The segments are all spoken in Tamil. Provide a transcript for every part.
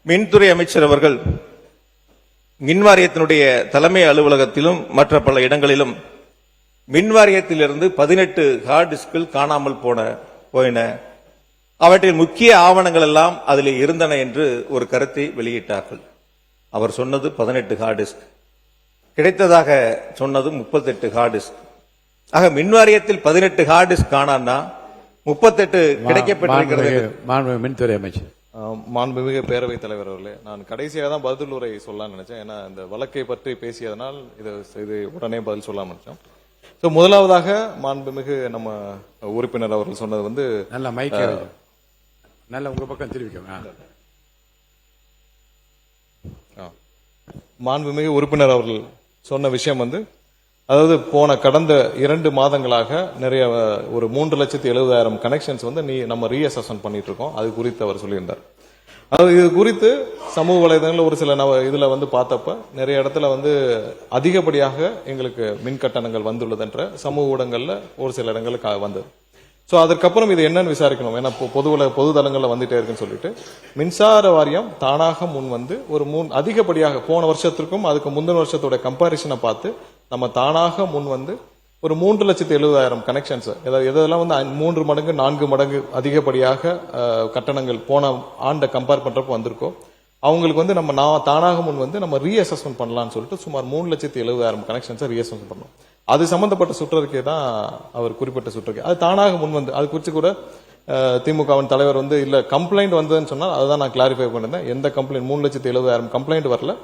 மின்துறை அமைச்சர் அவர்கள் மின்வாரியத்தினுடைய தலைமை அலுவலகத்திலும் மற்ற பல இடங்களிலும் மின்வாரியத்திலிருந்து 18 ஹார்ட் டிஸ்கில் காணாமல் போயின, அவற்றில் முக்கிய ஆவணங்கள் எல்லாம் அதில் இருந்தன என்று ஒரு கருத்தை வெளியிட்டார்கள். அவர் சொன்னது 18 ஹார்ட் டிஸ்க், கிடைத்ததாக சொன்னது 38 ஹார்ட் டிஸ்க். ஆக மின்வாரியத்தில் 18 ஹார்ட் டிஸ்க் காணான்னா 38 கிடைக்கப்பட்டிருக்கிறது. மின்துறை அமைச்சர் மாண்புமிகு பேரவைத் தலைவர் அவர்களே, நான் கடைசியாக தான் பதில் உரை சொல்லலாம்னு நினைச்சேன். ஏன்னா இந்த வழக்கை பற்றி பேசியதனால் இது உடனே பதில் சொல்லாம நினைச்சோம். முதலாவதாக மாண்புமிகு நம்ம உறுப்பினர் அவர்கள் சொன்னது வந்து நல்ல மைக் நல்ல உங்க பக்கம் தெரிவிக்க. மாண்புமிகு உறுப்பினர் அவர்கள் சொன்ன விஷயம் வந்து, அதாவது கடந்த 2 மாதங்களாக நிறைய ஒரு 3,70,000 கனெக்ஷன்ஸ் வந்து நம்ம ரீஅசஸ்மென்ட் பண்ணிட்டு இருக்கோம். அது குறித்து அவர் சொல்லியிருந்தார். அதாவது இது குறித்து சமூக வலைதளங்களில் ஒரு சில இதுல வந்து பார்த்தப்ப நிறைய இடத்துல வந்து அதிகப்படியாக எங்களுக்கு மின் கட்டணங்கள் வந்துள்ளது என்ற சமூக ஊடகங்கள்ல ஒரு சில இடங்களுக்கு வந்தது. சோ அதற்கப்புறம் இது என்னன்னு விசாரிக்கணும், ஏன்னா பொது தளங்கள்ல வந்துட்டே இருக்குன்னு சொல்லிட்டு மின்சார வாரியம் தானாக முன் வந்து ஒரு அதிகப்படியாக போன வருஷத்திற்கும் அதுக்கு முந்தின வருஷத்தோட கம்பாரிசனை பார்த்து நம்ம தானாக முன் வந்து ஒரு 3,70,000 கனெக்ஷன்ஸ், எதெல்லாம் வந்து 3 மடங்கு 4 மடங்கு அதிகப்படியாக கட்டணங்கள் போன ஆண்டை கம்பேர் பண்றப்ப வந்திருக்கோ அவங்களுக்கு வந்து நம்ம தானாக முன் வந்து நம்ம ரீஅசஸ்மென்ட் பண்ணலாம்னு சொல்லிட்டு சுமார் 3,70,000 கனெக்ஷன்ஸை ரீஅசஸ்மென்ட் பண்ணோம். அது சம்பந்தப்பட்ட சுற்றறிக்கை தான் அவர் குறிப்பிட்ட சுற்றறிக்கை. அது தானாக முன் வந்து அது குறித்து கூட திமுகவின் தலைவர் வந்து இல்ல கம்ப்ளைண்ட் வந்ததுன்னு சொன்னால் அதுதான் நான் கிளாரிஃபை பண்ணிருந்தேன். எந்த கம்ப்ளைண்ட் 3,70,000 கம்ப்ளைண்ட் வரல,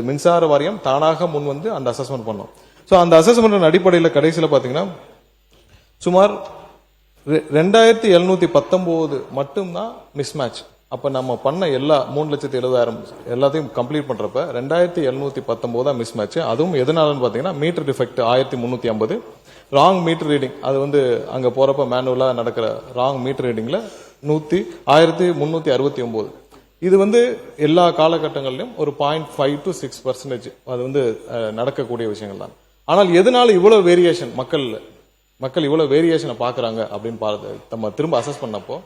மின்சார வாரியம் தானாக முன் வந்து அந்த அசஸ்மெண்ட் பண்ணோம். சோ அந்த அசஸ்மெண்ட் அடிப்படையில் கடைசியில் பாத்தீங்கன்னா சுமார் 2,719 மட்டும்தான் மிஸ்மேட்ச். அப்ப நம்ம பண்ண எல்லா 3,70,000 எல்லாத்தையும் கம்ப்ளீட் பண்றப்ப 2,719 தான் மிஸ்மேட்ச். அதுவும் எதனாலன்னு பாத்தீங்கன்னா meter defect 1,350, wrong meter reading, அது வந்து அங்க போறப்ப மேனுவலா நடக்கிற ராங் மீட்டர் ரீடிங்ல 1,369. இது வந்து எல்லா காலகட்டங்களிலும் ஒரு 0.5 to 6% அது வந்து நடக்கக்கூடிய விஷயங்கள் தான். ஆனால் எதனால இவ்வளவு வேரியேஷன் மக்கள் இவ்வளவு வேரியேஷனை பாக்குறாங்க அப்படின்னு பார்த்து நம்ம திரும்ப அசஸ் பண்ணப்போ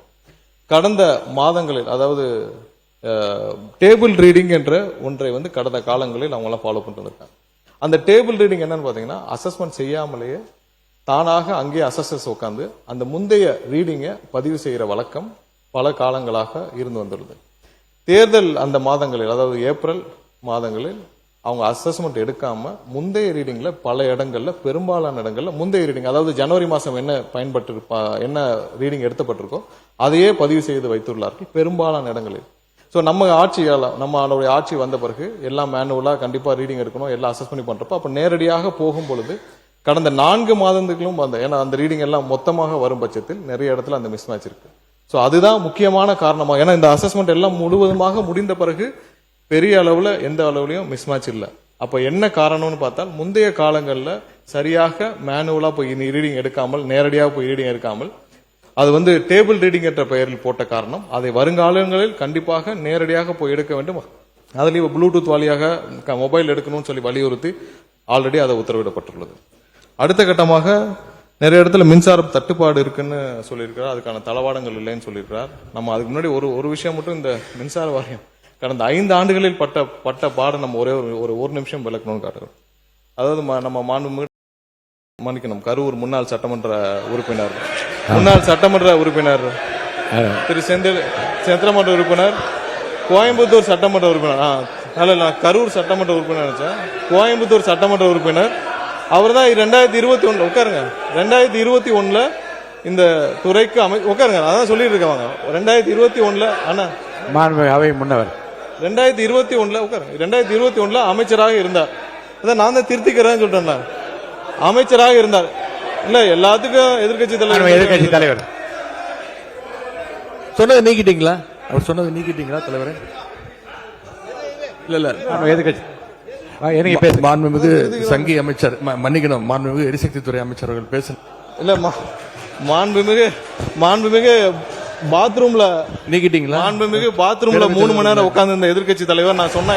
கடந்த மாதங்களில், அதாவது டேபிள் ரீடிங் என்ற ஒன்றை வந்து கடந்த காலங்களில் அவங்க எல்லாம் ஃபாலோ பண்ணிட்டு இருக்காங்க. அந்த டேபிள் ரீடிங் என்னன்னு பாத்தீங்கன்னா அசஸ்மெண்ட் செய்யாமலேயே தானாக அங்கே அசஸர்ஸ் உட்காந்து அந்த முந்தைய ரீடிங்கை பதிவு செய்யற வழக்கம் பல காலங்களாக இருந்து வந்துள்ளது. தேர்தல் அந்த மாதங்களில், அதாவது ஏப்ரல் மாதங்களில் அவங்க அசஸ்மெண்ட் எடுக்காம முந்தைய ரீடிங்ல பல இடங்கள்ல, பெரும்பாலான இடங்கள்ல முந்தைய ரீடிங், அதாவது ஜனவரி மாசம் என்ன ரீடிங் எடுக்கப்பட்டிருக்கோ அதையே பதிவு செய்து வைத்துள்ளார்கள் பெரும்பாலான இடங்களில். சோ நம்ம ஆட்சி வந்த பிறகு எல்லாம் மேனுவலா கண்டிப்பா ரீடிங் எடுக்கணும், எல்லாம் அசஸ் பண்ணி பண்றப்ப அப்ப நேரடியாக போகும் பொழுது கடந்த 4 மாதங்களும் ஏன்னா அந்த ரீடிங் எல்லாம் மொத்தமாக வரும் பட்சத்தில் நிறைய இடத்துல அந்த மிஸ்மேட்ச் இருக்கு. சோ அதுதான் முக்கியமான காரணமா. ஏன்னா இந்த அசஸ்மெண்ட் எல்லாம் முழுவதுமாக முடிந்த பிறகு பெரிய அளவுல எந்த அளவுலயும் மிஸ்மேட்ச் இல்ல. அப்ப என்ன காரணம்னு பார்த்தால் முந்தைய காலங்கள்ல சரியாக மேனுவலா போய் ரீடிங் எடுக்காமல், நேரடியாக போய் ரீடிங் எடுக்காமல் அது வந்து டேபிள் ரீடிங் என்ற பெயரில் போட்ட காரணம். அதை வருங்காலங்களில் கண்டிப்பாக நேரடியாக போய் எடுக்க வேண்டும். அதுலயும் ப்ளூடூத் வழியாக மொபைல் எடுக்கணும்னு சொல்லி வலியுறுத்தி ஆல்ரெடி அதை உத்தரவிடப்பட்டுள்ளது. அடுத்த கட்டமாக நிறைய இடத்துல மின்சார தட்டுப்பாடு இருக்குன்னு சொல்லியிருக்கிறார், அதுக்கான தளவாடங்கள் இல்லைன்னு சொல்லியிருக்கிறார். நம்ம அதுக்கு முன்னாடி ஒரு விஷயம் மட்டும், இந்த மின்சார வாரியம் கடந்த 5 ஆண்டுகளில் பட்ட பாடம் நம்ம ஒரு நிமிஷம் விளக்கணும்னு காட்டுறோம். அதாவது நம்ம மன்னிக்கணும், கரூர் முன்னாள் சட்டமன்ற உறுப்பினர் திரு சட்டமன்ற உறுப்பினர், கோயம்புத்தூர் சட்டமன்ற உறுப்பினர், கரூர் சட்டமன்ற உறுப்பினர் நினைச்சேன், கோயம்புத்தூர் சட்டமன்ற உறுப்பினர் அவர் தான் 2021 உட்காருங்க, 2021 இந்த துறைக்கு உட்காருங்க, அதான் சொல்லிட்டு இருக்காங்க. 2021 அண்ணா அவை முன்னவர் 2021 உட்காருங்க, 2021 அமைச்சராக இருந்தார். அதான் நான் தான் திருத்திக்கிறேன்னு சொல்றேன், அமைச்சராக இருந்தார். இல்ல எல்லாத்துக்கும் எதிர்கட்சி தலைவர் சொன்னதை நீக்கிட்டீங்களா? அவர் சொன்னதை நீக்கிட்டீங்களா தலைவரே? இல்ல எதிர்கட்சி மாண்புமிகு சங்கி அமைச்சர், மன்னிக்கணும், மாண்புமிகு எரிசக்தி துறை அமைச்சர் அவர்கள் பேச இல்ல மாண்புமிகு பாத்ரூம்ல நீக்கிட்டீங்களா? மாண்புமிகு பாத்ரூம்ல 3 மணி நேரம் உட்கார்ந்து இந்த எதிர்கட்சி தலைவர் நான் சொன்னா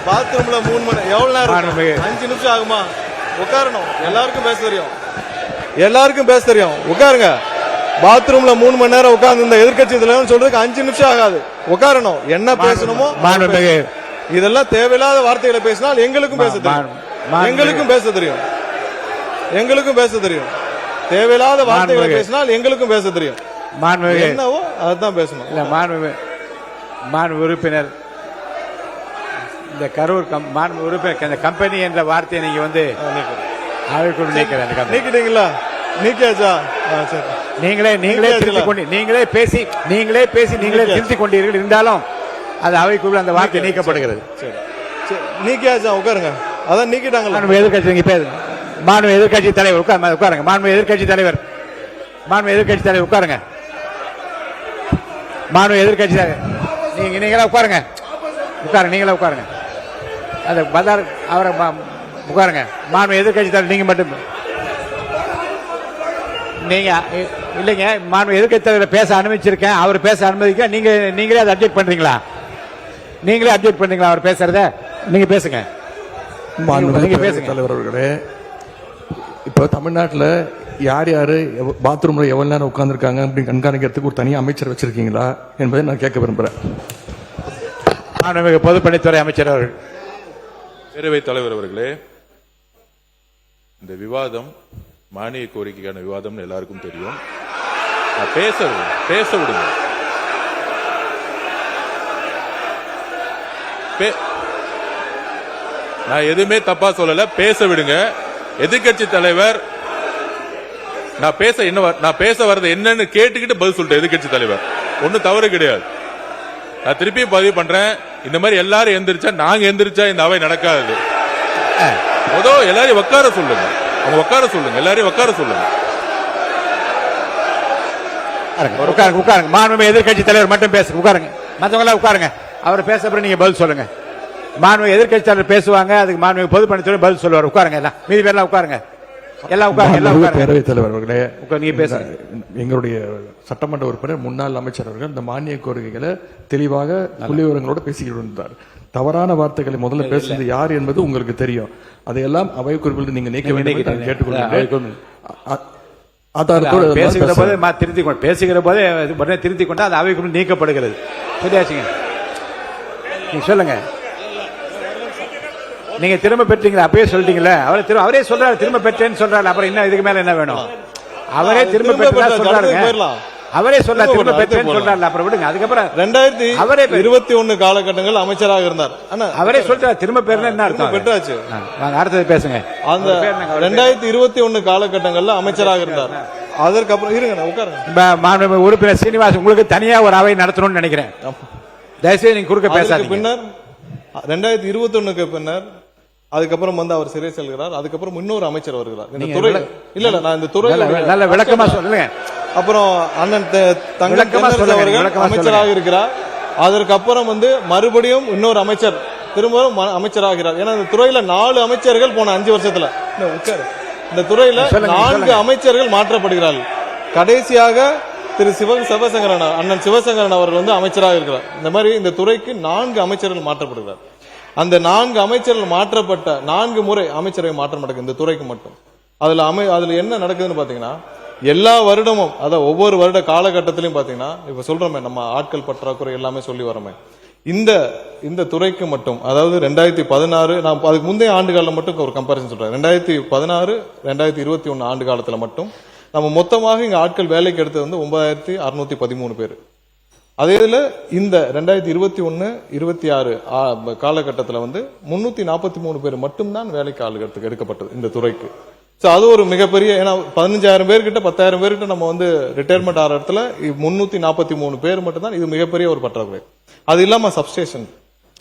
பாத்ரூம்ல 3 மணி நேரம் எவ்வளவு நேரம்? 5 நிமிஷம் ஆகுமா? உட்காரணும். எல்லாருக்கும் பேச தெரியும், உட்காருங்க. பாத்ரூம்ல 3 மணி நேரம் உட்கார்ந்து இந்த எதிர்க்கட்சி தலைவர் சொல்றதுக்கு 5 நிமிஷம் ஆகாது. உட்காரணும், என்ன பேசணுமோ மாண்புமிகு இதெல்லாம் தேவையில்லாத வார்த்தைகளை பேசினால் எங்களுக்கும் பேச தெரியும். எங்களுக்கும் பேச தெரியும். எங்களுக்கும் பேச தெரியும். தேவையில்லாத வார்த்தைகளை பேசினால் எங்களுக்கும் பேச தெரியும். மாண்புமிகு என்னவோ அதுதான் பேசணும். இல்ல மாண்பு உறுப்பினர் இந்த கரூர் மாண்பு உறுப்பினர் இந்த கம்பெனி என்ற வார்த்தையை நீங்க வந்து அவைக்குள் நீக்கிறேன். நீக்கிட்டீங்களா? நீக்கியாச்சா? சரி. நீங்களே பேசி திருத்திக் கொண்டீர்கள். இருந்தாலும் அது அவைக்குள் அந்த வார்த்தை நீக்கப்படுகிறது. சரி சரி, நீக்கியாச்சா? உட்காருங்க. அதான் நீக்கிட்டாங்களா? மாண்பு எதிர்க்கட்சி நீங்க பேசு. மாண்பு எதிர்க்கட்சி தலைவர் உட்காருங்க. மாண்பு எதிர்க்கட்சி தலைவர் உட்காருங்க. மாண்பு எதிர்க்கட்சி தலைவர் நீங்களா உட்காருங்க. நீங்களா உட்காருங்க. அந்த பதார் அவரை உட்காருங்க. மாண்பு எதிர்க்கட்சி தலைவர் நீங்க மட்டும் நீங்க இல்லைங்க. மாண்பு எதிர்க்கட்சி தலைவர் பேச அனுமதிச்சிருக்கேன். அவர் பேச அனுமதிக்க நீங்களே அதை அப்டேட் பண்றீங்களா? அவர் பேசுறத நீங்க பேசுங்க. தலைவர் அவர்களே, இப்போ தமிழ்நாட்டில் யார் யாரு பாத்ரூம்ல எவ்வளவு நேரம் உட்கார்ந்துருக்காங்க அப்படின்னு கண்காணிக்கிறதுக்கு ஒரு தனி அமைச்சர் வச்சிருக்கீங்களா என்பதை நான் கேட்க விரும்புறேன். பொதுப்பணித்துறை அமைச்சர் அவர்கள். பேரவைத் தலைவர் அவர்களே, இந்த விவாதம் மானிய கோரிக்கைக்கான விவாதம் எல்லாருக்கும் தெரியும். பேச விடுங்க. நான் எதுவுமே தப்பா சொல்லல, பேச விடுங்க. எதிர்க்கட்சி தலைவர் நான் பேச வர்றது என்னன்னு கேட்டுக்கிட்டு பதில் சொல்லிட்டேன். எதிர்க்கட்சி தலைவர் ஒன்னும் தவறு கிடையாது. நான் திருப்பியும் பதிவு பண்றேன். இந்த மாதிரி எல்லாரும் எந்திரிச்சா நாங்க எந்திரிச்சா இந்த அவை நடக்காது. எல்லாரையும் உட்கார சொல்லுங்க. எல்லாரையும் உட்கார சொல்லுங்க. உட்காருங்க. மாண்புமிகு எதிர்க்கட்சி தலைவர் மட்டும் பேச உட்காருங்க. மற்றவங்க எல்லாம் உட்காருங்க. அவர் பேச நீங்க பதில் சொல்லுங்க. மாண்புமிகு எதிர்க்கட்சி தலைவர் பேசுவாங்க. அதுக்கு மாண்புமிகு பொதுப்பணித்துறை பதில் சொல்லுவார். உட்காருங்க. எல்லாம் மீதி பேர்லாம் உட்காருங்க. பேரவைத் தலைவர் அவர்களே, நீங்க பேசுங்க. எங்களுடைய சட்டமன்ற உறுப்பினர் முன்னாள் அமைச்சர் அவர்கள் இந்த மானிய கோரிக்கைகளை தெளிவாக புள்ளிவிவரங்களோட பேசிக்கிட்டு இருந்தார். தவறான வார்த்தைகளை முதல்ல பேசுறது யார் என்பது உங்களுக்கு தெரியும். அதையெல்லாம் அவை குறிப்பில் நீங்க நீக்க வேண்டும் கேட்டுக்கொள்கிறேன். பேசுகிற போதே உடனே திருத்திக் கொண்டா அது அவை குறிப்பில் நீக்கப்படுகிறது. சரியாச்சுங்க? நீங்க சொல்லுங்க. நீங்க திரும்ப பெற்றீங்களா? அப்பயே சொல்லிட்டீங்களா? அவரே சொல்றாரு திரும்ப பெற்றேன்னு சொல்றாரு. அப்புறம் என்ன இதுக்கு மேல என்ன வேணும்? அவரே திரும்ப பெற்றா சொல்றாருங்க. அவரே சொல்றாரு திரும்ப பெற்றேன்னு சொல்றாரு. அப்புறம் விடுங்க. அதுக்கப்புறம் 2021 காலகட்டங்கள் அமைச்சராக இருந்தார். அவரே சொல்றாரு திரும்ப பெறல என்ன அர்த்தம்? பெற்றாச்சு. அடுத்தது பேசுங்க. அந்த 2021 காலகட்டங்கள்ல அமைச்சராக இருந்தார். அதற்கப்புறம் இருங்க, உட்காருங்க. உறுப்பினர் சீனிவாசன், உங்களுக்கு தனியா ஒரு அவை நடத்தணும்னு நினைக்கிறேன். தயவுசெய்து நீங்க குறுக்க பேசாதீங்க. பின்னர் 2021க்கு பின்னர் அதுக்கப்புறம் அவர் சிறை செல்கிறார். அதுக்கப்புறம் இன்னொரு அமைச்சர் வருகிறார். இந்த துறையில நான் இந்த துறையில நல்ல விளக்கமா சொல்லுங்க. அப்புறம் அண்ணன் தங்கம் அவர்கள் அமைச்சராக இருக்கிறார். அதற்கப்புறம் மறுபடியும் இன்னொரு அமைச்சர் திரும்பவும் அமைச்சராகிறார். ஏன்னா இந்த துறையில 4 அமைச்சர்கள் போன 5 வருஷத்துல இந்த துறையில 4 அமைச்சர்கள் மாற்றப்படுகிறார்கள். கடைசியாக திரு சிவசங்கரன் அண்ணன் சிவசங்கரன் அவர்கள் அமைச்சராக இருக்கிறார். இந்த மாதிரி இந்த துறைக்கு 4 அமைச்சர்கள் மாற்றப்படுகிறார். அந்த 4 அமைச்சர்கள் மாற்றப்பட்ட 4 முறை அமைச்சரவை மாற்றம் நடக்குது இந்த துறைக்கு மட்டும். அதுல என்ன நடக்குதுன்னு பாத்தீங்கன்னா, எல்லா வருடமும் அதாவது ஒவ்வொரு வருட காலகட்டத்திலையும் பாத்தீங்கன்னா, இப்ப சொல்றோமே நம்ம ஆட்கள் பற்றாக்குறை எல்லாமே சொல்லி வரோமே, இந்த துறைக்கு மட்டும் அதாவது 2016 நான் அதுக்கு முந்தைய ஆண்டுகால மட்டும் ஒரு கம்பாரிசன் சொல்றேன். 2016 2021 ஆண்டு காலத்துல மட்டும் நம்ம மொத்தமாக இங்க ஆட்கள் வேலைக்கு எடுத்தது 9613 பேர். அதே இதுல இந்த 2021 26 காலகட்டத்தில் 343 பேர் மட்டும்தான் வேலைக்கு ஆளுகிறதுக்கு எடுக்கப்பட்டது இந்த துறைக்கு. அது ஒரு மிகப்பெரிய, ஏன்னா 15,000 பேர்கிட்ட 10,000 பேர்கிட்ட நம்ம ரிட்டையர்மெண்ட் ஆகிற இடத்துல 343 பேர் மட்டும்தான். இது மிகப்பெரிய ஒரு பற்றாக்குறை. அது இல்லாம சப்ஸ்டேஷன்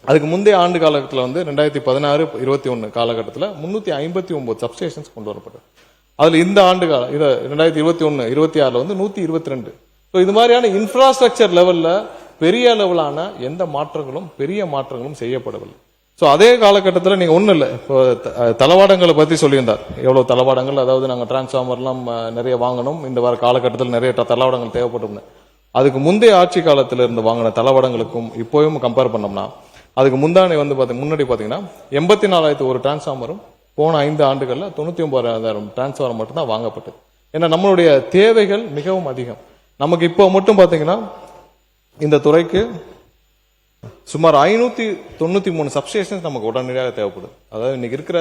அதுக்கு முந்தைய ஆண்டு காலத்துல 2016-21 காலகட்டத்தில் 359 சப்ஸ்டேஷன்ஸ் கொண்டு வரப்பட்டது. அதுல இந்த ஆண்டு காலம் 2021-26 122. இது மாதிரியான இன்ஃப்ராஸ்ட்ரக்சர் லெவல்ல பெரிய அளவிலான எந்த மாற்றங்களும் பெரிய மாற்றங்களும் செய்யப்படவில்லை. அதே காலகட்டத்தில் நீங்க ஒண்ணு இல்ல, இப்போ தளவாடங்களை பத்தி சொல்லியிருந்தார். எவ்வளவு தளவாடங்கள், அதாவது நாங்க டிரான்ஸ்ஃபார்மர்லாம் நிறைய வாங்கணும், இந்த வார காலகட்டத்தில் நிறைய தளவாடங்கள் தேவைப்படும். அதுக்கு முந்தைய ஆட்சி காலத்தில் இருந்து வாங்கின தளவாடங்களுக்கும் இப்போவும் கம்பேர் பண்ணோம்னா, அதுக்கு முன்னாடி பாத்தீங்கன்னா 84,000 ஒரு டிரான்ஸ்ஃபார்மரும் போன 5 ஆண்டுகள்ல 99,000 டிரான்ஸ்ஃபார்மர் மட்டும் தான் வாங்கப்பட்டது. ஏன்னா நம்மளுடைய தேவைகள் மிகவும் அதிகம். நமக்கு இப்போ மட்டும் பாத்தீங்கன்னா இந்த துறைக்கு சுமார் 593 சப்ஸ்டேஷன்ஸ் நமக்கு உடனடியாக தேவைப்படுது. அதாவது இன்னைக்கு இருக்கிற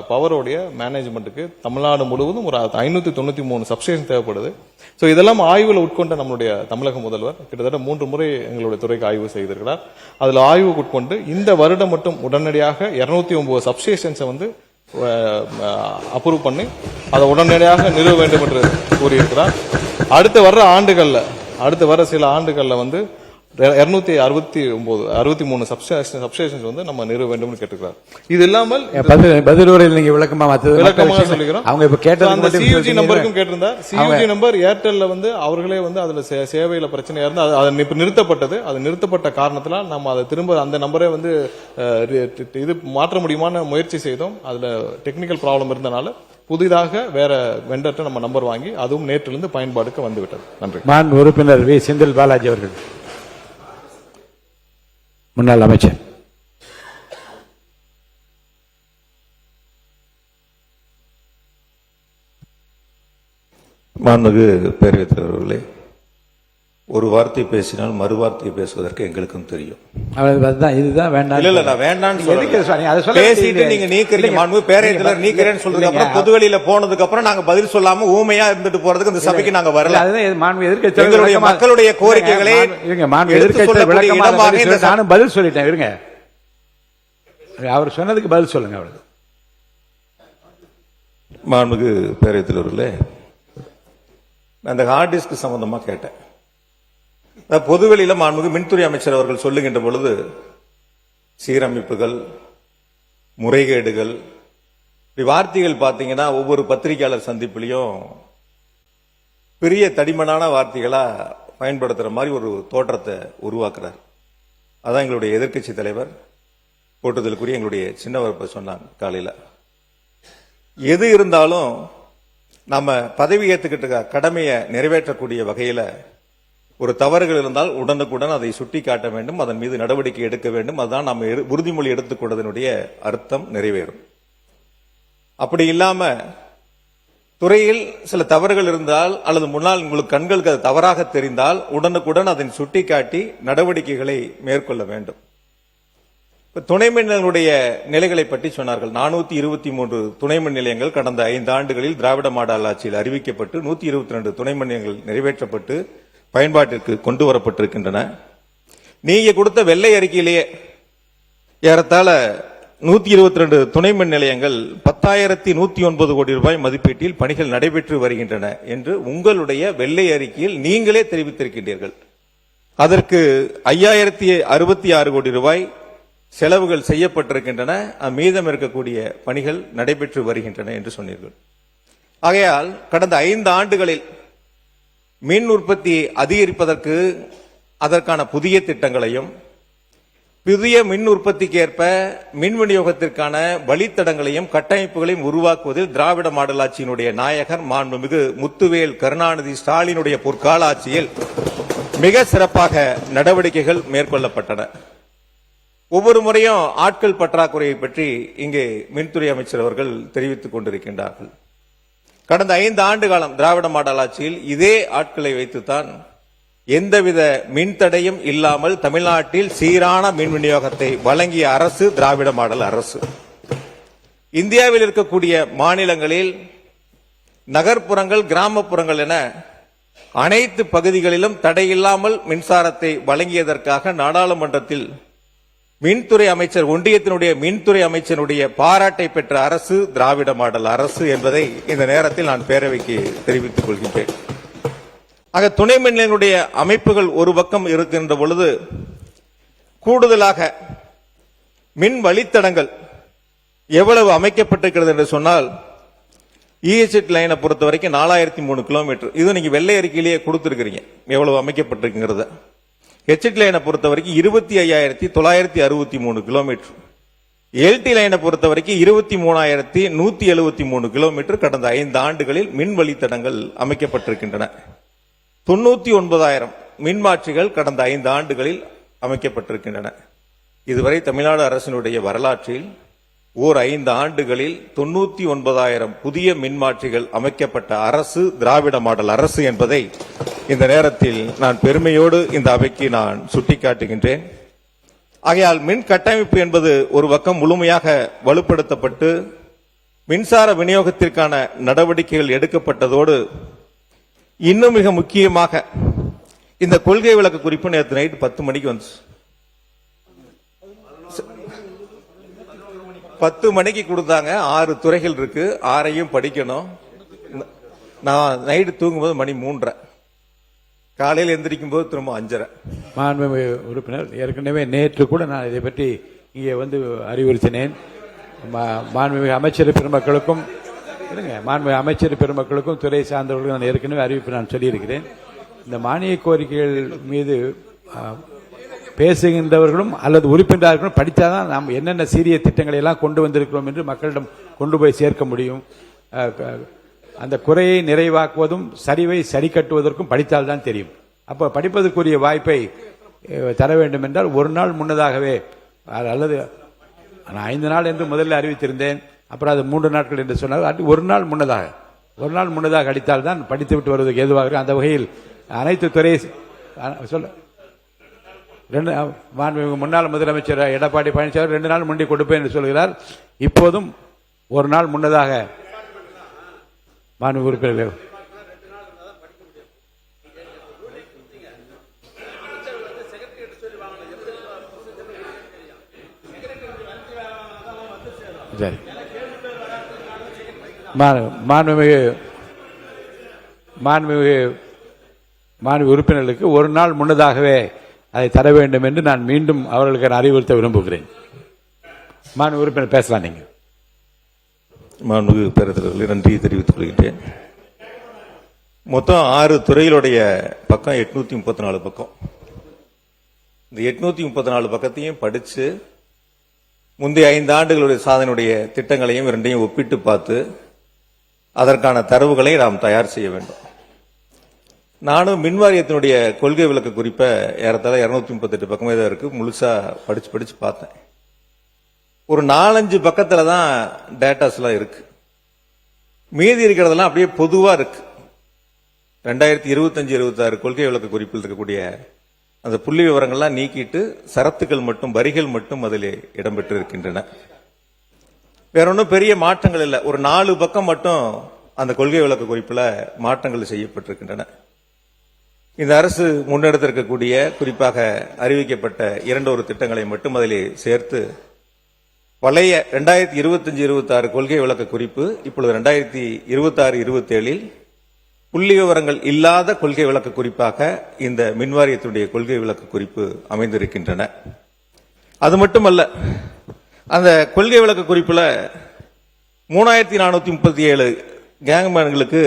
பவரோடைய மேனேஜ்மெண்ட்டுக்கு தமிழ்நாடு முழுவதும் ஒரு 593 சப்ஸ்டேஷன் தேவைப்படுது. ஸோ இதெல்லாம் ஆய்வில் உட்கொண்ட நம்மளுடைய தமிழக முதல்வர் கிட்டத்தட்ட 3 முறை எங்களுடைய துறைக்கு ஆய்வு செய்திருக்கிறார். அதில் ஆய்வுக்கு உட்கொண்டு இந்த வருடம் மட்டும் உடனடியாக 209 சப்ஸ்டேஷன்ஸை வந்து அப்ரூவ் பண்ணி அதை உடனடியாக நிறுவ வேண்டும் என்று கூறியிருக்கிறார். அடுத்து வர சில ஆண்டுகள்ல வந்து 263 சப்ஸ்டேஷன்ஸ் வந்து நம்ம நிறுவ வேண்டும் கேட்டுக்கிறார். இது இல்லாமல் பதில் உரையில் நீங்க விளக்கமா சொல்லிக்கிறோம். அவங்க இப்ப கேட்ட அந்த சியூஜி நம்பருக்கும் கேட்டிருந்தார். சியூஜி நம்பர் ஏர்டெல்ல வந்து அவர்களே வந்து அதுல சேவையில பிரச்சனையா இருந்து அது இப்ப நிறுத்தப்பட்டது. அது நிறுத்தப்பட்ட காரணத்தினால் நம்ம அதை திரும்ப அந்த நம்பரை வந்து இது மாற்ற முடியுமான முயற்சி செய்தோம். அதுல டெக்னிக்கல் ப்ராப்ளம் இருந்தனால புதிதாக வேற வெண்டர்ட்ட நம்ம நம்பர் வாங்கி அதுவும் நேற்றிலிருந்து பயன்பாடுக்கு வந்துவிட்டது. நன்றி. மாண்பு உறுப்பினர் வி செந்தில் பாலாஜி அவர்கள், முன்னாள் அமைச்சர். மாண்புமிகு பேரவைத் தலைவர் அவர்களே, ஒரு வார்த்தை பேசினால் மறு வார்த்தை பேசுவதற்கு எங்களுக்கும் தெரியும். இதுதான் வேண்டாம். இல்ல நான் வேண்டாம்னு சொல்லல. பேசிட்டு நீங்க நீக்கிறீங்க. மாண்புமிகு பேரவைத் தலைவர் நீக்கிறேன்னு சொல்றதுக்கு அப்புறம் பொதுவெளியில போனதுக்கு அப்புறம் நாங்க பதில் சொல்லாம ஊமையா இருந்துட்டு போறதுக்கு இந்த சபைக்கு நாங்க வரல. எங்களுடைய மக்களுடைய கோரிக்கைகளை நானும் பதில் சொல்லிட்டேன். இருங்க, அவர் சொன்னதுக்கு பதில் சொல்லுங்க. அவருக்கு மாண்புமிகு பேரவைத் தலைவர்களே, அந்த ஹார்ட் டிஸ்க் சம்பந்தமா கேட்டேன். பொதுவெளியில மாண்புமிகு மின்துறை அமைச்சர் அவர்கள் சொல்லுகின்ற பொழுது சீரமைப்புகள், முறைகேடுகள், வார்த்தைகள் பாத்தீங்கன்னா ஒவ்வொரு பத்திரிகையாளர் சந்திப்பிலையும் பெரிய தடிமனான வார்த்தைகளா பயன்படுத்துற மாதிரி ஒரு தோற்றத்தை உருவாக்குறார். அதான் எங்களுடைய எதிர்க்கட்சி தலைவர் போட்டுதலுக்குரிய எங்களுடைய சின்னவர் சொன்னாங்க காலையில. எது இருந்தாலும் நம்ம பதவி ஏற்றுக்கிட்ட கடமையை நிறைவேற்றக்கூடிய வகையில ஒரு தவறுகள் இருந்தால் உடனுக்குடன் அதை சுட்டி காட்ட வேண்டும், அதன் மீது நடவடிக்கை எடுக்க வேண்டும். அதுதான் நம்ம உறுதிமொழி எடுத்துக்கொண்டதனுடைய அர்த்தம் நிறைவேறும். அப்படி இல்லாம துறையில் சில தவறுகள் இருந்தால் அல்லது முன்னால் உங்களுக்கு கண்களுக்கு அது தவறாக தெரிந்தால் உடனுக்குடன் அதை சுட்டிக்காட்டி நடவடிக்கைகளை மேற்கொள்ள வேண்டும். துணை மின் நிலையங்களுடைய நிலைகளை பற்றி சொன்னார்கள். 423 துணை மின் நிலையங்கள் கடந்த 5 ஆண்டுகளில் திராவிட மாடல் ஆட்சியில் அறிவிக்கப்பட்டு 122 துணை மின் நிலையங்கள் நிறைவேற்றப்பட்டு பயன்பாட்டிற்கு கொண்டு வரப்பட்டிருக்கின்றன. நீங்க கொடுத்த வெள்ளை அறிக்கையிலேயே ஏறத்தாழ 122 துணை மின் நிலையங்கள் 10,109 கோடி ரூபாய் மதிப்பீட்டில் பணிகள் நடைபெற்று வருகின்றன என்று உங்களுடைய வெள்ளை அறிக்கையில் நீங்களே தெரிவித்திருக்கின்றீர்கள். அதற்கு 5,066 கோடி ரூபாய் செலவுகள் செய்யப்பட்டிருக்கின்றன, மீதம் இருக்கக்கூடிய பணிகள் நடைபெற்று வருகின்றன என்று சொன்னீர்கள். ஆகையால் கடந்த 5 ஆண்டுகளில் மின் உற்பத்தி அதிகரிப்பதற்கு அதற்கான புதிய திட்டங்களையும் புதிய மின் உற்பத்திக்கு ஏற்ப மின் விநியோகத்திற்கான வழித்தடங்களையும் கட்டமைப்புகளையும் உருவாக்குவதில் திராவிட மாடல் ஆட்சியினுடைய நாயகர் மாண்புமிகு முத்துவேல் கருணாநிதி ஸ்டாலினுடைய பொற்கால ஆட்சியில் மிக சிறப்பாக நடவடிக்கைகள் மேற்கொள்ளப்பட்டன. ஒவ்வொரு முறையும் ஆட்கள் பற்றாக்குறையை பற்றி இங்கே மின்துறை அமைச்சர் அவர்கள் தெரிவித்துக் கொண்டிருக்கின்றார்கள். கடந்த 5 ஆண்டு காலம் திராவிட மாடல் ஆட்சியில் இதே ஆட்களை வைத்துத்தான் எந்தவித மின்தடையும் இல்லாமல் தமிழ்நாட்டில் சீரான மின் விநியோகத்தை வழங்கிய அரசு திராவிட மாடல் அரசு. இந்தியாவில் இருக்கக்கூடிய மாநிலங்களில் நகர்ப்புறங்கள், கிராமப்புறங்கள் என அனைத்து பகுதிகளிலும் தடையில்லாமல் மின்சாரத்தை வழங்கியதற்காக நாடாளுமன்றத்தில் மின்துறை அமைச்சர், ஒன்றியத்தினுடைய மின்துறை அமைச்சருடைய பாராட்டை பெற்ற அரசு திராவிட மாடல் அரசு என்பதை இந்த நேரத்தில் நான் பேரவைக்கு தெரிவித்துக் கொள்கின்றேன். ஆக துணை மின் நிலையங்களுடைய அமைப்புகள் ஒரு பக்கம் இருக்கின்ற பொழுது கூடுதலாக மின் வழித்தடங்கள் எவ்வளவு அமைக்கப்பட்டிருக்கிறது என்று சொன்னால், இஎஸ்எட் லைனை பொறுத்த வரைக்கும் 4003 கிலோமீட்டர். இது நீங்க வெள்ளை அறிக்கையிலேயே கொடுத்திருக்கிறீங்க எவ்வளவு அமைக்கப்பட்டிருக்கிறது. ஹெச்எட் லைனை பொறுத்த வரைக்கும் 25,963 கிலோமீட்டர். எல்டி லைனை பொறுத்த வரைக்கும் 23,173 கிலோமீட்டர் கடந்த 5 ஆண்டுகளில் மின் வழித்தடங்கள் அமைக்கப்பட்டிருக்கின்றன. 99,000 மின்மாற்றிகள் கடந்த 5 ஆண்டுகளில் அமைக்கப்பட்டிருக்கின்றன. இதுவரை தமிழ்நாடு அரசினுடைய வரலாற்றில் ஓர் 5 ஆண்டுகளில் 99,000 புதிய மின்மாற்றிகள் அமைக்கப்பட்ட அரசு திராவிட மாடல் அரசு என்பதை இந்த நேரத்தில் நான் பெருமையோடு இந்த அவைக்கு நான் சுட்டிக்காட்டுகின்றேன். ஆகையால் மின் கட்டமைப்பு என்பது ஒரு பக்கம் முழுமையாக வலுப்படுத்தப்பட்டு மின்சார விநியோகத்திற்கான நடவடிக்கைகள் எடுக்கப்பட்டதோடு இன்னும் மிக முக்கியமாக இந்த கொள்கை விளக்க குறிப்பு நேற்று நைட் 10 மணிக்கு வந்துச்சு. 10 மணிக்கு கொடுத்தாங்க. 6 துறைகள் இருக்கு, 6ஐயும் படிக்கணும். நான் நைட்டு தூங்கும்போது மணி 3:30, காலையில் எந்திரிக்கும் போது திரும்ப 5:30. மாண்புமிகு உறுப்பினர், ஏற்கனவே நேற்று கூட நான் இதை பற்றி இங்கே வந்து அறிவுறுத்தினேன். மாண்புமிகு அமைச்சர் பெருமக்களுக்கும் மாண்புமிகு அமைச்சர் பெருமக்களுக்கும் துறை சார்ந்தவர்களுக்கும் நான் ஏற்கனவே அறிவிப்பு நான் சொல்லியிருக்கிறேன். இந்த மானிய கோரிக்கைகள் மீது பேசுகின்றவர்களும் அல்லது உறுப்பினர்களும் படித்தாதான் நாம் என்னென்ன சீரிய திட்டங்களை எல்லாம் கொண்டு வந்திருக்கிறோம் என்று மக்களிடம் கொண்டு போய் சேர்க்க முடியும். அந்த குறையை நிறைவாக்குவதும் சரிவை சரி கட்டுவதற்கும் படித்தால்தான் தெரியும். அப்ப படிப்பதற்குரிய வாய்ப்பை தர வேண்டும் என்றால் ஒரு நாள் முன்னதாகவே, அல்லது நான் 5 நாள் என்று முதலில் அறிவித்திருந்தேன், அப்புறம் அது 3 நாட்கள் என்று சொன்னால் ஒரு நாள் முன்னதாக அடித்தால்தான் படித்து விட்டு வருவதற்கு ஏதுவாக. அந்த வகையில் அனைத்து துறை சொல்ல முன்னாள் முதலமைச்சர் எடப்பாடி பழனிசாமி 2 நாள் முன்னே கொடுப்பேன் என்று சொல்கிறார். இப்போதும் ஒரு நாள் முன்னதாக மாண்புமிகு உறுப்பினர்கள் சரி, மாண்புமிகு உறுப்பினர்களுக்கு ஒரு நாள் முன்னதாகவே அதை தர வேண்டும் என்று நான் மீண்டும் அவர்களுக்கு அறிவுறுத்த விரும்புகிறேன். மாண்புமிகு உறுப்பினர் பேசலாம். நீங்க மாண்புமிகு பேரவைத் நன்றி தெரிவித்துக் கொள்கின்றேன். மொத்தம் 6 துறைகளுடைய பக்கம் 834 பக்கம். இந்த 834 பக்கத்தையும் படிச்சு முந்தைய 5 ஆண்டுகளுடைய சாதனையுடைய திட்டங்களையும் 2ஐயும் ஒப்பிட்டு பார்த்து அதற்கான தரவுகளை நாம் தயார் செய்ய வேண்டும். நானும் மின்வாரியத்தினுடைய கொள்கை விளக்க குறிப்பை ஏறத்தாழ 238 பக்கமே தான் இருக்கு, முழுசா படிச்சு பார்த்தேன். ஒரு 4-5 பக்கத்துல தான் டேட்டாஸ் எல்லாம் இருக்கு, மீதி இருக்கிறதெல்லாம் அப்படியே பொதுவா இருக்கு. 2025-26 கொள்கை விளக்க குறிப்பில் இருக்கக்கூடிய அந்த புள்ளி விவரங்கள்லாம் நீக்கிட்டு சரத்துக்கள் மட்டும், வரிகள் மட்டும் அதில் இடம்பெற்று இருக்கின்றன. வேற ஒன்றும் பெரிய மாற்றங்கள் இல்லை. ஒரு 4 பக்கம் மட்டும் அந்த கொள்கை விளக்க குறிப்பில் மாற்றங்கள் செய்யப்பட்டிருக்கின்றன. இந்த அரசு முன்னெடுத்திருக்கக்கூடிய குறிப்பாக அறிவிக்கப்பட்ட 2 திட்டங்களை மட்டும் அதிலே சேர்த்து பழைய 2025-26 கொள்கை விளக்க குறிப்பு இப்பொழுது 2026-27 புள்ளி விவரங்கள் இல்லாத கொள்கை விளக்க குறிப்பாக இந்த மின்வாரியத்துடைய கொள்கை விளக்க குறிப்பு அமைந்திருக்கின்றன. அது மட்டுமல்ல, அந்த கொள்கை விளக்க குறிப்பில் 3437 கேங்மேன்களுக்கு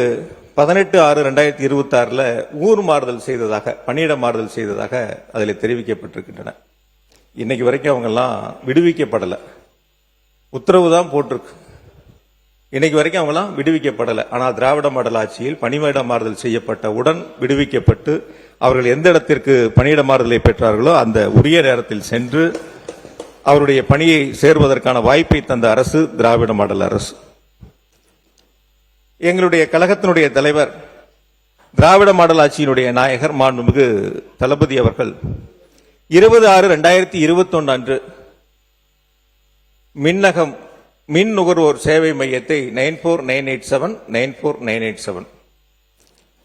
18/6/2026 ஊர் மாறுதல் செய்ததாக, பணியிட மாறுதல் செய்ததாக அதில் தெரிவிக்கப்பட்டிருக்கின்றன. இன்னைக்கு வரைக்கும் அவங்க எல்லாம் விடுவிக்கப்படலை, உத்தரவு தான் போட்டிருக்கு. இன்னைக்கு வரைக்கும் அவங்க எல்லாம் விடுவிக்கப்படலை. ஆனால் திராவிட மாடல் ஆட்சியில் பணியிட மாறுதல் செய்யப்பட்டவுடன் விடுவிக்கப்பட்டு அவர்கள் எந்த இடத்திற்கு பணியிட மாறுதலை பெற்றார்களோ அந்த உரிய நேரத்தில் சென்று அவருடைய பணியை சேர்வதற்கான வாய்ப்பை தந்த அரசு திராவிட மாடல் அரசு. எங்களுடைய கழகத்தினுடைய தலைவர், திராவிட மாடல் ஆட்சியினுடைய நாயகர் மாண்புமிகு தளபதி அவர்கள் 20/6/2021 அன்று மின்னகம் மின் நுகர்வோர் சேவை மையத்தை 949879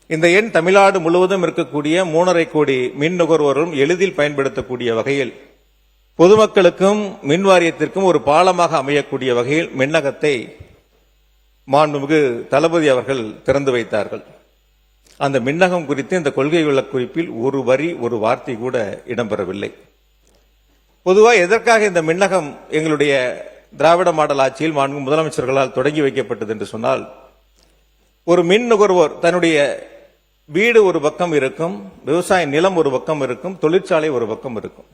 இந்த எண் தமிழ்நாடு முழுவதும் இருக்கக்கூடிய 3.5 கோடி மின் நுகர்வோரும் எளிதில் பயன்படுத்தக்கூடிய வகையில் பொதுமக்களுக்கும் மின் வாரியத்திற்கும் ஒரு பாலமாக அமையக்கூடிய வகையில் மின்னகத்தை மாண்புமிகு தளபதி அவர்கள் திறந்து வைத்தார்கள். அந்த மின்னகம் குறித்து இந்த கொள்கை விளக்க குறிப்பில் ஒரு வரி, ஒரு வார்த்தை கூட இடம்பெறவில்லை. பொதுவாக எதற்காக இந்த மின்னகம் எங்களுடைய திராவிட மாடல் ஆட்சியில் மாண்புமிகு முதலமைச்சர்களால் தொடங்கி வைக்கப்பட்டது என்று சொன்னால், ஒரு மின் நுகர்வோர் தன்னுடைய வீடு ஒரு பக்கம் இருக்கும், விவசாய நிலம் ஒரு பக்கம் இருக்கும், தொழிற்சாலை ஒரு பக்கம் இருக்கும்.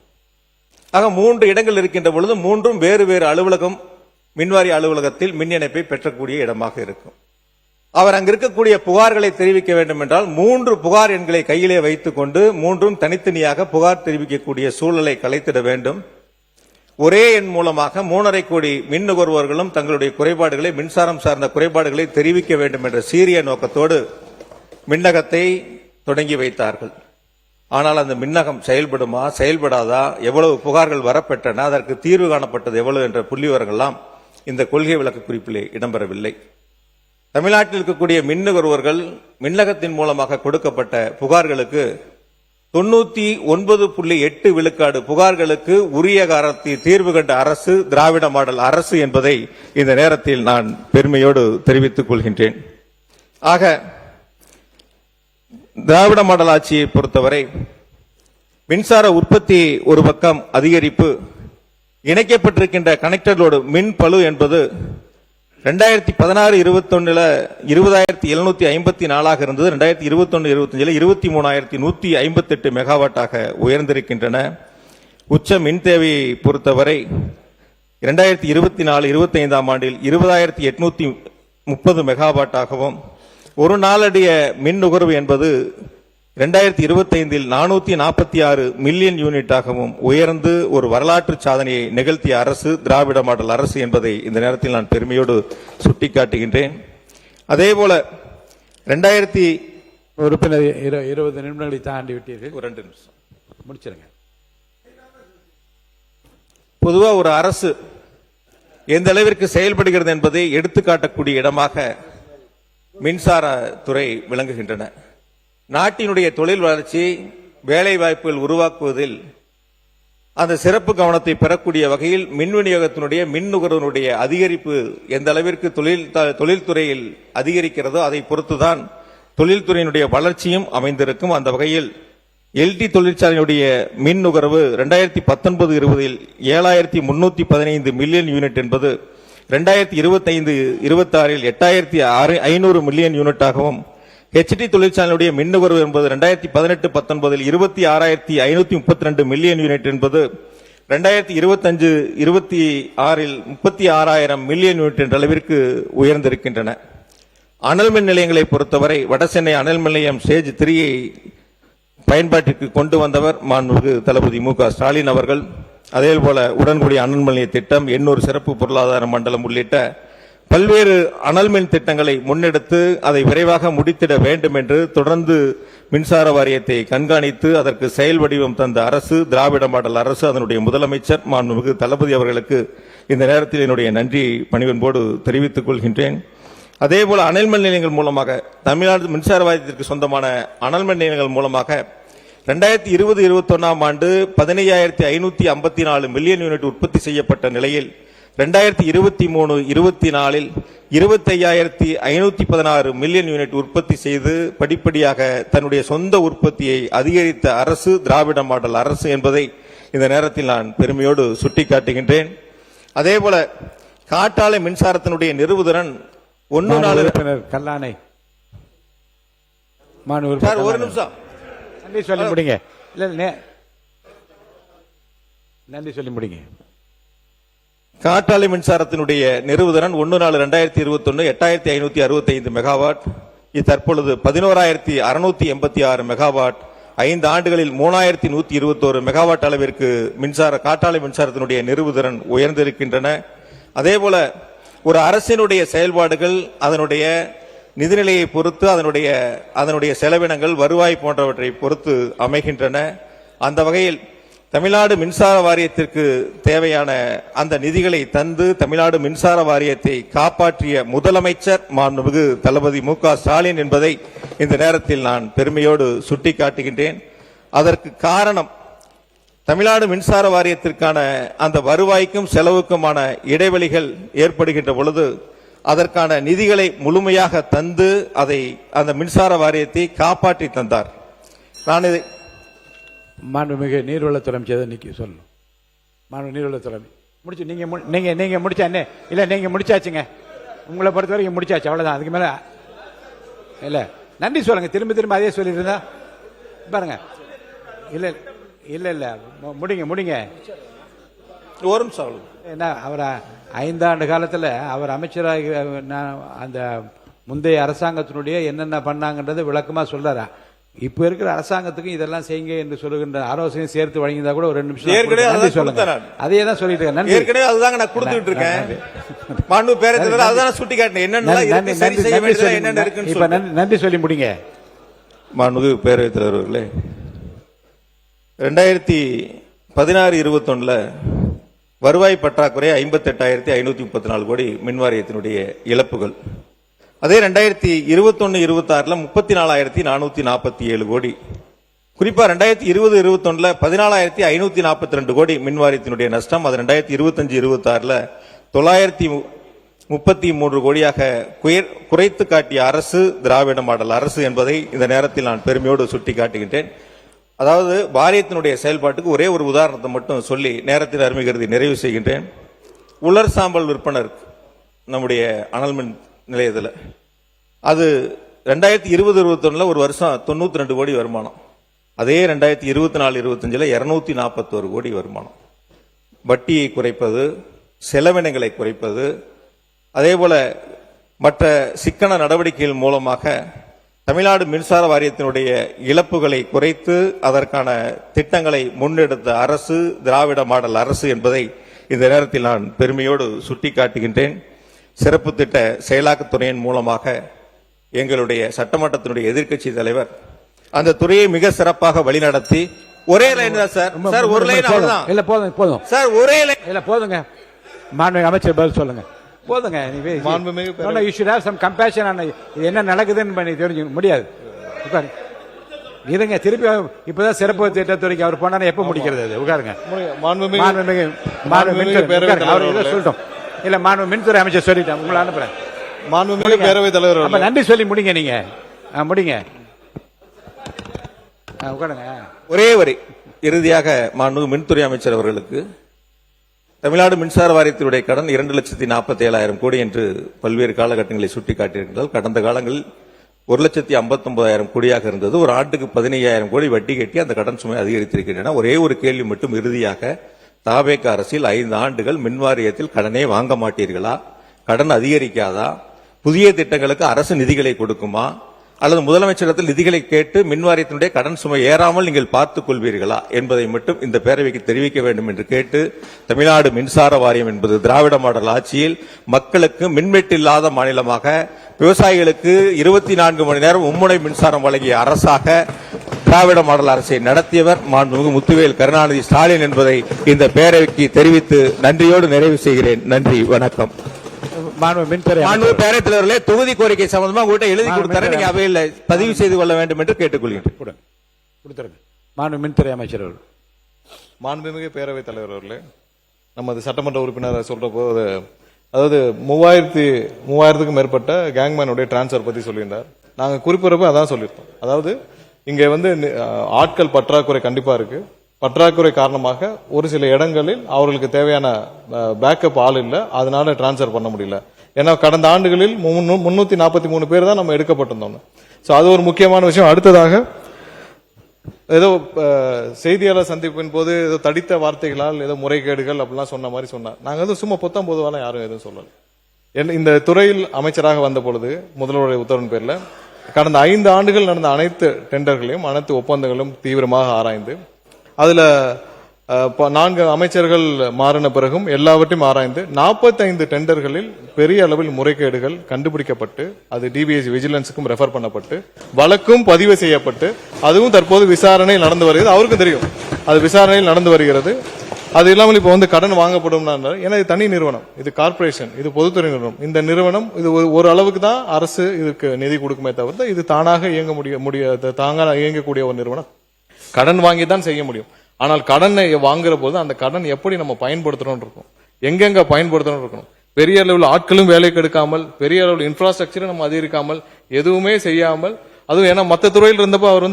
ஆக 3 இடங்கள் இருக்கின்ற பொழுது 3ம் வேறு வேறு அலுவலகம், மின்வாரிய அலுவலகத்தில் மின் இணைப்பை பெற்றக்கூடிய இடமாக இருக்கும். அவர் அங்கு இருக்கக்கூடிய புகார்களை தெரிவிக்க வேண்டும் என்றால் 3 புகார் எண்களை கையிலே வைத்துக் கொண்டு 3ம் தனித்தனியாக புகார் தெரிவிக்கக்கூடிய சூழலை கலைத்திட வேண்டும். ஒரே எண் மூலமாக 3.5 கோடி மின் நுகர்வோர்களும் தங்களுடைய குறைபாடுகளை, மின்சாரம் சார்ந்த குறைபாடுகளை தெரிவிக்க வேண்டும் என்ற சீரிய நோக்கத்தோடு மின்னகத்தை தொடங்கி வைத்தார்கள். ஆனால் அந்த மின்னகம் செயல்படுமா, செயல்படாதா, எவ்வளவு புகார்கள் வரப்பெற்றன, அதற்கு தீர்வு காணப்பட்டது எவ்வளவு என்ற புள்ளிவிவரங்கள்லாம் இந்த கொள்கை விளக்க குறிப்பிலே இடம்பெறவில்லை. தமிழ்நாட்டில் இருக்கக்கூடிய மின் நுகர்வோர்கள் மின்னகத்தின் மூலமாக கொடுக்கப்பட்ட புகார்களுக்கு 99.8 விழுக்காடு புகார்களுக்கு உரிய காலத்தில் தீர்வு கண்ட அரசு திராவிட மாடல் அரசு என்பதை இந்த நேரத்தில் நான் பெருமையோடு தெரிவித்துக் கொள்கின்றேன். ஆக திராவிட மாடல் ஆட்சியை பொறுத்தவரை மின்சார உற்பத்தி ஒரு பக்கம் அதிகரிப்பு, இணைக்கப்பட்டிருக்கின்ற கனெக்டட் லோடு மின் பளு என்பது 2016-21 20,754 இருந்தது. 2021-25 23,158 மெகாவாட்டாக உயர்ந்திருக்கின்றன. உச்ச மின் தேவையை பொறுத்தவரை 2024-25 ஆண்டில் 20,830 மெகாவாட்டாகவும், ஒரு நாளடிய மின் நுகர்வு என்பது 2025 446 மில்லியன் யூனிட்டாகவும் உயர்ந்து ஒரு வரலாற்று சாதனையை நிகழ்த்திய அரசு திராவிட மாடல் அரசு என்பதை இந்த நேரத்தில் நான் பெருமையோடு சுட்டிக்காட்டுகின்றேன். அதேபோல 2000 உறுப்பினர் 20 நிமிடங்களை தாண்டி விட்டீர்கள். ஒரு 2 நிமிஷம் முடிச்சிருங்க. பொதுவா ஒரு அரசு எந்த அளவிற்கு செயல்படுகிறது என்பதை எடுத்துக்காட்டக்கூடிய இடமாக மின்சாரத்துறை விளங்குகின்றன. நாட்டினுடைய தொழில் வளர்ச்சி, வேலை வாய்ப்புகள் உருவாக்குவதில் அந்த சிறப்பு கவனத்தை பெறக்கூடிய வகையில் மின் விநியோகத்தினுடைய மின் நுகர்வனுடைய அதிகரிப்பு எந்த அளவிற்கு தொழில்துறையில் அதிகரிக்கிறதோ அதை பொறுத்துதான் தொழில்துறையினுடைய வளர்ச்சியும் அமைந்திருக்கும். அந்த வகையில் எல்டி தொழிற்சாலையினுடைய மின் நுகர்வு 2019-20 7,315 மில்லியன் யூனிட் என்பது 2025-26 8,500 மில்லியன் யூனிட்டாகவும், ஹெச்டி தொழிற்சாலையுடைய மின் நுகர்வு என்பது 2018-19 26,532 மில்லியன் யூனிட் என்பது 2025-26 36,000 மில்லியன் யூனிட் என்ற அளவிற்கு உயர்ந்திருக்கின்றன. அனல் மின் நிலையங்களை பொறுத்தவரை வடசென்னை அனல் மின் நிலையம் ஸ்டேஜ் 3 பயன்பாட்டிற்கு கொண்டு வந்தவர் மாண்புமிகு தளபதி மு க ஸ்டாலின் அவர்கள். அதேபோல உடன்குடி அனல் மின் நிலைய திட்டம், எண்ணூர் சிறப்பு பொருளாதார மண்டலம் உள்ளிட்ட பல்வேறு அனல் மின் திட்டங்களை முன்னெடுத்து அதை விரைவாக முடித்திட வேண்டும் என்று தொடர்ந்து மின்சார வாரியத்தை கண்காணித்து அதற்கு செயல் வடிவம் தந்த அரசு திராவிட மாடல் அரசு. அதனுடைய முதலமைச்சர் மாண்புமிகு தளபதி அவர்களுக்கு இந்த நேரத்தில் என்னுடைய நன்றி பணிவன்போடு தெரிவித்துக் கொள்கின்றேன். அதேபோல அனல் மின் நிலையங்கள் மூலமாக தமிழ்நாடு மின்சார வாரியத்திற்கு சொந்தமான அனல் மின் நிலையங்கள் மூலமாக 2020-21 ஆண்டு 15,554 மில்லியன் யூனிட் உற்பத்தி செய்யப்பட்ட நிலையில் 2023-24 25,516 மில்லியன் யூனிட் உற்பத்தி செய்து படிப்படியாக தன்னுடைய சொந்த உற்பத்தியை அதிகரித்த அரசு திராவிட மாடல் அரசு என்பதை இந்த நேரத்தில் நான் பெருமையோடு சுட்டிக்காட்டுகின்றேன். அதேபோல காற்றாலை மின்சாரத்தினுடைய நிறுவுதிறன் 1 கல்லானை ஒரு நிமிஷம் நன்றி சொல்லி முடிங்க. நன்றி சொல்லி முடிங்க. காற்றாலை மின்சாரத்தினுடைய நிறுவுதிறன் 1/4/2021 8,565 மெகாவாட். இது தற்பொழுது 11,686 மெகாவாட். 5 ஆண்டுகளில் 3,121 மெகாவாட் அளவிற்கு காற்றாலை மின்சாரத்தினுடைய நிறுவுதிறன் உயர்ந்திருக்கின்றன. அதேபோல ஒரு அரசினுடைய செயல்பாடுகள் அதனுடைய நிதிநிலையை பொறுத்து அதனுடைய செலவினங்கள், வருவாய் போன்றவற்றை பொறுத்து அமைகின்றன. அந்த வகையில் தமிழ்நாடு மின்சார வாரியத்திற்கு தேவையான அந்த நிதிகளை தந்து தமிழ்நாடு மின்சார வாரியத்தை காப்பாற்றிய முதலமைச்சர் மாண்புமிகு தளபதி மு க ஸ்டாலின் என்பதை இந்த நேரத்தில் நான் பெருமையோடு சுட்டிக்காட்டுகின்றேன். அதற்கு காரணம் தமிழ்நாடு மின்சார வாரியத்திற்கான அந்த வருவாய்க்கும் செலவுக்குமான இடைவெளிகள் ஏற்படுகின்ற பொழுது அதற்கான நிதிகளை முழுமையாக தந்து அந்த மின்சார வாரியத்தை காப்பாற்றி தந்தார். நான் இதை மாண்புமிகு நீர்வளத்துறை அமைச்சர் நிக்க சொல்லணும். மாண்பு நீர்வளத்துறை முடிச்சு நீங்க முடிச்சா என்ன இல்ல, நீங்க முடிச்சாச்சுங்க. உங்களை பொறுத்த வரைக்கும் முடிச்சாச்சு, அவ்வளவுதான். அதுக்கு மேல இல்ல. நன்றி சொல்லுங்க. திரும்ப அதே சொல்லிட்டு இருந்தா பாருங்க. இல்ல இல்ல இல்ல முடிங்க. ஒரு நிமிஷம். என்ன அவர் 5 ஆண்டு காலத்துல அவர் அமைச்சராக அந்த முந்தைய அரசாங்கத்தினுடைய என்னென்ன பண்ணாங்கன்றது விளக்கமா சொல்றாரா. இப்ப இருக்கிற அரசாங்கத்துக்கும் இதெல்லாம் செய்யுங்க என்று சொல்லுகின்ற ஆலோசனை சேர்த்து வழங்கியிருந்தா கூட ஒரு 2 நிமிஷம் சொல்லுங்க. அதே தான் சொல்லிட்டு இருக்கேன். ஏற்கனவே அதுதாங்க நான் கொடுத்துட்டு இருக்கேன். மாண்பு பேரவைத் அதுதான் சுட்டி காட்டினேன். என்னென்ன நன்றி சொல்லி முடிங்க. மாண்புமிகு பேரவைத் தலைவர் அவர்களே, 2016-21 வருவாய் பற்றாக்குறை 58,534 கோடி மின் வாரியத்தினுடைய இழப்புகள். அதே 2021-26 34,447 கோடி. குறிப்பா 2020-21 14,542 கோடி மின் வாரியத்தினுடைய நஷ்டம். அது 2025-26 933 கோடியாக குறைத்து காட்டிய அரசு திராவிட மாடல் அரசு என்பதை இந்த நேரத்தில் நான் பெருமையோடு சுட்டிக்காட்டுகின்றேன். அதாவது வாரியத்தினுடைய செயல்பாட்டுக்கு ஒரே ஒரு உதாரணத்தை மட்டும் சொல்லி நேரத்தில் அருமை கருதி நிறைவு செய்கின்றேன். உலர் சாம்பல் விற்பனர் நம்முடைய அனல் மின் நிலையத்தில் அது 2020-21 ஒரு வருஷம் 92 கோடி வருமானம். அதே 2024-25 241 கோடி வருமானம். வட்டியை குறைப்பது, செலவினங்களை குறைப்பது, அதே போல மற்ற சிக்கன நடவடிக்கைகள் மூலமாக தமிழ்நாடு மின்சார வாரியத்தினுடைய இழப்புகளை குறைத்து அதற்கான திட்டங்களை முன்னெடுத்த அரசு திராவிட மாடல் அரசு என்பதை இந்த நேரத்தில் நான் பெருமையோடு சுட்டிக்காட்டுகின்றேன். சிறப்பு திட்ட செயலாக்கத்துறையின் மூலமாக எங்களுடைய சட்டமன்றத்தினுடைய எதிர்க்கட்சி தலைவர் அந்த துறையை மிக சிறப்பாக வழிநடத்தி ஒரே லைன் தான் சார். சார் ஒரு லைன் அவ்வளவுதான். இல்ல போதும் சார் ஒரே லைன். இல்ல போதுங்க. மாண்புமிகு அமைச்சர் பதில் சொல்லுங்க. போதுங்க. You should have some compassion on இது என்ன நடக்குதுன்னு தெரிஞ்சு முடியாது. உட்காருங்க. இதுங்க திருப்பி இப்பதான் சிறப்பு திட்டத்துறைக்கு அவர் போனா எப்ப முடிக்கிறது? அது உட்காருங்க. சொல்லிட்டோம். இல்ல மாண்புமிகு மின்துறை அமைச்சர் சொல்லிட்டேன். உங்களை அனுப்புறேன். மாண்புமிகு பேரவைத் தலைவர் அப்ப நன்றி சொல்லி முடிங்க. நீங்க முடிங்க. உட்காருங்க. ஒரே வரி இறுதியாக மாண்புமிகு மின்துறை அமைச்சர் அவர்களுக்கு தமிழ்நாடு மின்சார வாரியத்தினுடைய கடன் 2,47,000 கோடி என்று பல்வேறு காலகட்டங்களை சுட்டிக்காட்டியிருக்கிறார். கடந்த காலங்களில் 1,59,000 கோடியாக இருந்தது. ஒரு ஆண்டுக்கு 15,000 கோடி வட்டி கட்டி அந்த கடன் சுமை அதிகரித்திருக்கின்றன. ஒரே ஒரு கேள்வி மட்டும் இறுதியாக, தாவேக அரசில் 5 ஆண்டுகள் மின் வாரியத்தில் கடனே வாங்க மாட்டீர்களா? கடன் அதிகரிக்காதா? புதிய திட்டங்களுக்கு அரசு நிதிகளை கொடுக்குமா? அல்லது முதலமைச்சரிடத்தில் நிதிகளை கேட்டு மின் வாரியத்தினுடைய கடன் சுமை ஏறாமல் நீங்கள் பார்த்துக் கொள்வீர்களா என்பதை மட்டும் இந்த பேரவைக்கு தெரிவிக்க வேண்டும் என்று கேட்டு, தமிழ்நாடு மின்சார வாரியம் என்பது திராவிட மாடல் ஆட்சியில் மக்களுக்கு மின்வெட்டு இல்லாத மாநிலமாக, விவசாயிகளுக்கு 24 மணி நேரம் மும்முனை மின்சாரம் வழங்கிய அரசாக திராவிட மாடல் அரசை நடத்தியவர் மாண்புமிகு முத்துவேல் கருணாநிதி ஸ்டாலின் என்பதை இந்த பேரவைக்கு தெரிவித்து நன்றியோடு நிறைவு செய்கிறேன். நன்றி, வணக்கம். பேரவைத் தலைவர்களே, தொகுதி கோரிக்கை சம்பந்தமா உங்கள்கிட்ட எழுதி கொடுத்தாரு. நீங்க அவையில் பதிவு செய்து கொள்ள வேண்டும் என்று கேட்டுக்கொள்கிறேன். மாண்புமிகு மின்துறை அமைச்சர் அவர்கள். மாண்புமிகு பேரவைத் தலைவர் அவர்களே, நமது சட்டமன்ற உறுப்பினர் சொல்ற போது, அதாவது 3000க்கும் மேற்பட்ட கேங்மேனுடைய டிரான்ஸ்பர் பத்தி சொல்லியிருந்தார். நாங்க குறிப்பிடப்ப அதான் சொல்லியிருக்கோம். அதாவது இங்க ஆட்கள் பற்றாக்குறை கண்டிப்பா இருக்கு. பற்றாக்குறை காரணமாக ஒரு சில இடங்களில் அவர்களுக்கு தேவையான பேக்கப் ஆள் இல்லை, அதனால டிரான்ஸ்பர் பண்ண முடியல. ஏன்னா கடந்த ஆண்டுகளில் 343 பேர் தான் நம்ம எடுக்கப்பட்டிருந்தோம். சோ அது ஒரு முக்கியமான விஷயம். அடுத்ததாக ஏதோ செய்தியாளர் சந்திப்பின் போது ஏதோ தடித்த வார்த்தைகளால் ஏதோ முறைகேடுகள் அப்படிலாம் சொன்ன மாதிரி சொன்னார். நாங்க எதுவும் சும்மா பொதுவான யாரும் எதுவும் சொல்லல. இந்த துறையில் அமைச்சராக வந்த பொழுது முதல்வருடைய உத்தரவின் பேர்ல கடந்த 5 ஆண்டுகள் நடந்த அனைத்து டெண்டர்களையும் அனைத்து ஒப்பந்தங்களும் தீவிரமாக ஆராய்ந்து, அதுல 4 அமைச்சர்கள் மாறின பிறகும் எல்லாவற்றையும் ஆராய்ந்து 45 டெண்டர்களில் பெரிய அளவில் முறைகேடுகள் கண்டுபிடிக்கப்பட்டு, அது டிபிஎஸ்சி விஜிலன்ஸுக்கும் ரெஃபர் பண்ணப்பட்டு, வழக்கும் பதிவு செய்யப்பட்டு, அதுவும் தற்போது விசாரணை நடந்து வருகிறது. அவருக்கும் தெரியும் அது விசாரணையில் நடந்து வருகிறது. அது இல்லாமல் இப்ப கடன் வாங்கப்படும். ஏன்னா இது தனி நிறுவனம், இது கார்பரேஷன், இது பொதுத்துறை நிறுவனம். இந்த நிறுவனம் இது ஒரு அளவுக்கு தான் அரசு இதுக்கு நிதி கொடுக்குமே தவிர இது தானாக தாங்க இயங்கக்கூடிய ஒரு நிறுவனம். கடன் வாங்கி தான் செய்ய முடியும். ஆனால் கடனை வாங்குற போது அந்த கடன் எப்படி நம்ம பயன்படுத்துறோம் இருக்கும், எங்கெங்க பயன்படுத்தணும் இருக்கணும். பெரிய அளவில் ஆட்களும் வேலைக்கு எடுக்காமல், பெரிய அளவில் இன்ஃப்ராஸ்ட்ரக்சரும் நம்ம அதிகரிக்காமல், எதுவுமே செய்யாமல், அதுவும் ஏன்னா மற்ற துறையில் இருந்தப்போ அவர்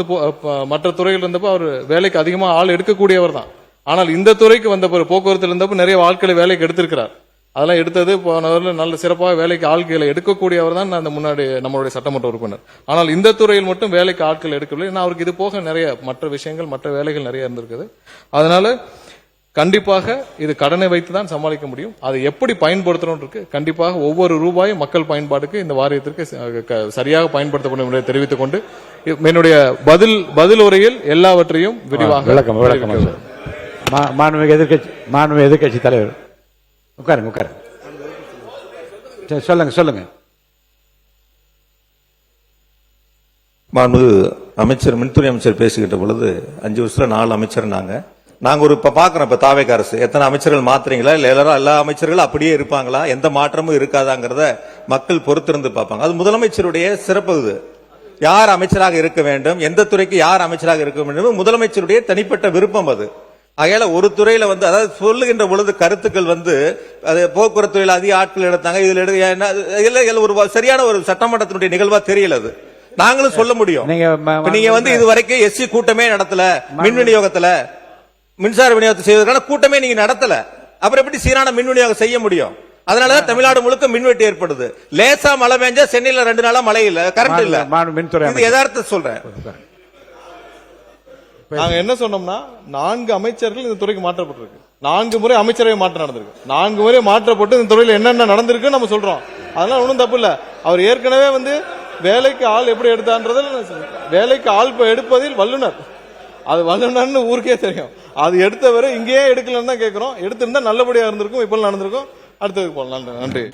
மற்ற துறையில் இருந்தப்போ அவர் வேலைக்கு அதிகமா ஆள் எடுக்கக்கூடியவர் தான். ஆனால் இந்த துறைக்கு வந்த பிறகு போக்குவரத்தில் இருந்தப்போ நிறைய ஆட்களை வேலைக்கு எடுத்திருக்கிறார். அதெல்லாம் எடுத்தது போனவர்கள் நல்ல சிறப்பாக வேலைக்கு ஆட்களை எடுக்கக்கூடியவர் தான் அந்த முன்னாடி நம்மளுடைய சட்டமன்ற உறுப்பினர். ஆனால் இந்த துறையில் மட்டும் வேலைக்கு ஆட்கள் எடுக்கவில்லை. ஏன்னா அவருக்கு இது போக நிறைய மற்ற விஷயங்கள், மற்ற வேலைகள் நிறைய இருந்திருக்குது. அதனால கண்டிப்பாக இது கடனை வைத்து தான் சமாளிக்க முடியும். அதை எப்படி பயன்படுத்தணும் இருக்கு. கண்டிப்பாக ஒவ்வொரு ரூபாயும் மக்கள் பயன்பாட்டுக்கு இந்த வாரியத்திற்கு சரியாக பயன்படுத்தப்படும் என்பதை தெரிவித்துக் கொண்டு என்னுடைய பதில் உரையில் எல்லாவற்றையும் விரிவாக மாண்புமிகு எதிர்க்கட்சி தலைவர் உட்காருங்க. சொல்லுங்க. மாண்பு அமைச்சர் மின்துறை அமைச்சர் பேசிக்கிட்ட பொழுது 5 வருஷத்துல 4 அமைச்சர் நாங்க ஒரு இப்ப பாக்குறோம், இப்ப தாவேக அரசு எத்தனை அமைச்சர்கள் மாத்துறீங்களா இல்ல எல்லாரும் எல்லா அமைச்சர்களும் அப்படியே இருப்பாங்களா, எந்த மாற்றமும் இருக்காதாங்கிறத மக்கள் பொறுத்திருந்து பார்ப்பாங்க. அது முதலமைச்சருடைய சிறப்பு. இது யார் அமைச்சராக இருக்க வேண்டும், எந்த துறைக்கு யார் அமைச்சராக இருக்க வேண்டும், முதலமைச்சருடைய தனிப்பட்ட விருப்பம். அது ஆகையால ஒரு துறையில அதாவது சொல்லுகின்ற பொழுது கருத்துக்கள் அது போக்குவரத்து துறையில அதிக ஆட்கள் எடுத்தாங்க, இதுல ஒரு சரியான ஒரு சட்டமன்றத்தினுடைய நிகழ்வா தெரியல. அது நாங்களும் சொல்ல முடியும். நீங்க இது வரைக்கும் எஸ்சி கூட்டமே நடத்தல, மின் விநியோகத்துல மின்சார விநியோகத்தை செய்வதற்கான கூட்டமே நீங்க நடத்தல, அப்புறம் எப்படி சீரான மின் விநியோகம் செய்ய முடியும்? அதனாலதான் தமிழ்நாடு முழுக்க மின்வெட்டு ஏற்படுது. லேசா மழை பெஞ்சா சென்னையில 2 நாளா மழை இல்ல, கரண்ட் இல்ல. மின்துறை யதார்த்தம் சொல்றேன். நாங்க என்ன சொன்னோம்னா 4 அமைச்சர்கள் இந்த துறைக்கு மாற்றப்பட்டிருக்கு. 4 முறை அமைச்சரவை மாற்றம் நடந்திருக்கு. 4 முறை மாற்றப்பட்டு இந்த துறையில் என்னென்ன நடந்திருக்கு நம்ம சொல்றோம். அதெல்லாம் ஒன்றும் தப்பு இல்ல. அவர் ஏற்கனவே வேலைக்கு ஆள் எப்படி எடுத்தான்றதில் வேலைக்கு ஆள் எடுப்பதில் வல்லுனர். அது வல்லுனர்னு ஊருக்கே தெரியும். அது எடுத்தவரை இங்கேயே எடுக்கலன்னு தான் கேட்கிறோம். எடுத்திருந்தா நல்லபடியா இருந்திருக்கும், இப்ப நடந்திருக்கும். அடுத்ததுக்கு போகலாம். நன்றி.